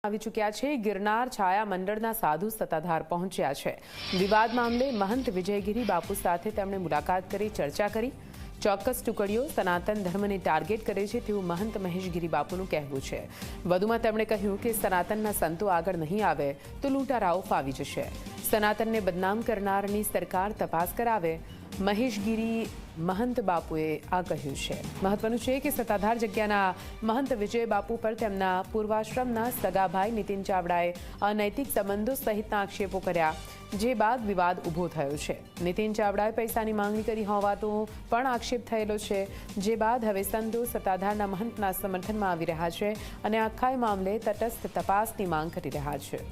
આવી ચૂક્યા છે। ગિરનાર છાયા મંડળના સાધુ સત્તાધાર પહોંચ્યા છે। વિવાદ મામલે મહંત વિજયગીરી બાપુ સાથે તેમણે મુલાકાત કરી ચર્ચા કરી। ચોક્કસ ટુકડીઓ સનાતન ધર્મને ટાર્ગેટ કરે છે તેવું મહંત મહેશગીરી બાપુનું કહેવું છે। વધુમાં તેમણે કહ્યું કે સનાતનના સંતો આગળ નહીં આવે તો લૂંટારાઓ ફાવી જશે। સનાતનને બદનામ કરનારની સરકાર તપાસ કરાવે, મહેશગીરી મહંત બાપુએ આ કહ્યું છે। મહત્વનું છે કે સત્તાધાર જગ્યાના મહંત વિજય બાપુ પર તેમના પૂર્વાશ્રમના સગાભાઈ નીતિન ચાવડાએ અનૈતિક સંબંધો સહિતના આક્ષેપો કર્યા, જે બાદ વિવાદ ઊભો થયો છે। નીતિન ચાવડાએ પૈસાની માંગણી કરી હોવાનો પણ આક્ષેપ થયેલો છે, જે બાદ હવે સંતો સત્તાધારના મહંતના સમર્થનમાં આવી રહ્યા છે અને આખા મામલે તટસ્થ તપાસની માંગ કરી રહ્યા છે।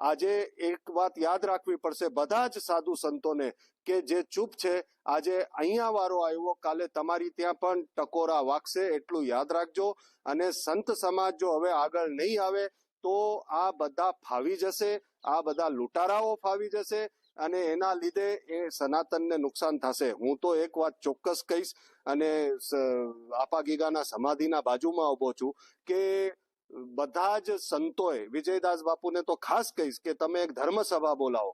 આજે એક વાત યાદ રાખવી પડશે બધા જ સાધુ સંતોને કે જે ચૂપ છે, આજે અહીંયા વારો આવ્યો, કાલે તમારી ત્યાં પણ ટકોરા વાગશે, એટલું યાદ રાખજો। અને સંત સમાજ જો હવે આગળ નહીં આવે તો આ બધા ફાવી જશે, આ બધા લૂંટારાઓ ફાવી જશે અને એના લીધે એ સનાતનને નુકસાન થશે। હું તો એક વાત ચોક્કસ કહીશ અને આપા ગીગાના સમાધિના બાજુમાં ઉભો છું કે બધા જ સંતોએ, વિજયદાસ બાપુને તો ખાસ કહીશ કે તમે એક ધર્મસભા બોલાવો,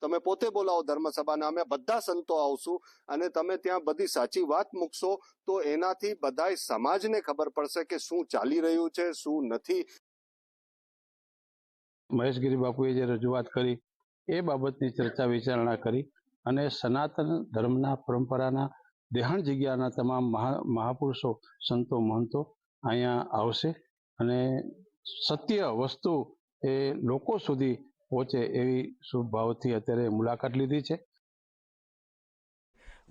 તમે પોતે બોલાવો ધર્મસભાને, અમે બધા સંતો આવશું અને તમે ત્યાં બધી સાચી વાત મૂકશો તો એનાથી બધાય સમાજને ખબર પડશે કે શું ચાલી રહ્યું છે, શું નથી। મહેશગીરી બાપુએ જે રજૂઆત કરી એ બાબતની ચર્ચા વિચારણા કરી અને સનાતન ધર્મના પરંપરાના દેહાણ જગ્યાના તમામ મહાપુરુષો, સંતો, મહંતો અહીંયા આવશે અને સત્ય વસ્તુ એ લોકો સુધી પહોંચે એવી શુભ ભાવથી અત્યારે મુલાકાત લીધી છે।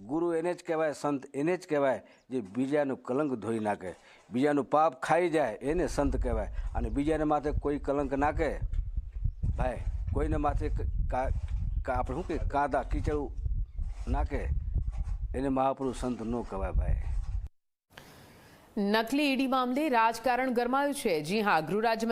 ગુરુ એને જ કહેવાય, સંત એને જ કહેવાય જે બીજાનું કલંક ધોઈ નાખે, બીજાનું પાપ ખાઈ જાય એને સંત કહેવાય। અને બીજાને માથે કોઈ કલંક નાખે ભાઈ, કોઈને માથે આપણે શું કે કાદા કીચડ નાખે એને મહાપુરુષ સંત ન કહેવાય ભાઈ। નકલી ઈડી મામલે રાજકારણ ગરમાયું છે। જી હા, ગૃહ રાજ્ય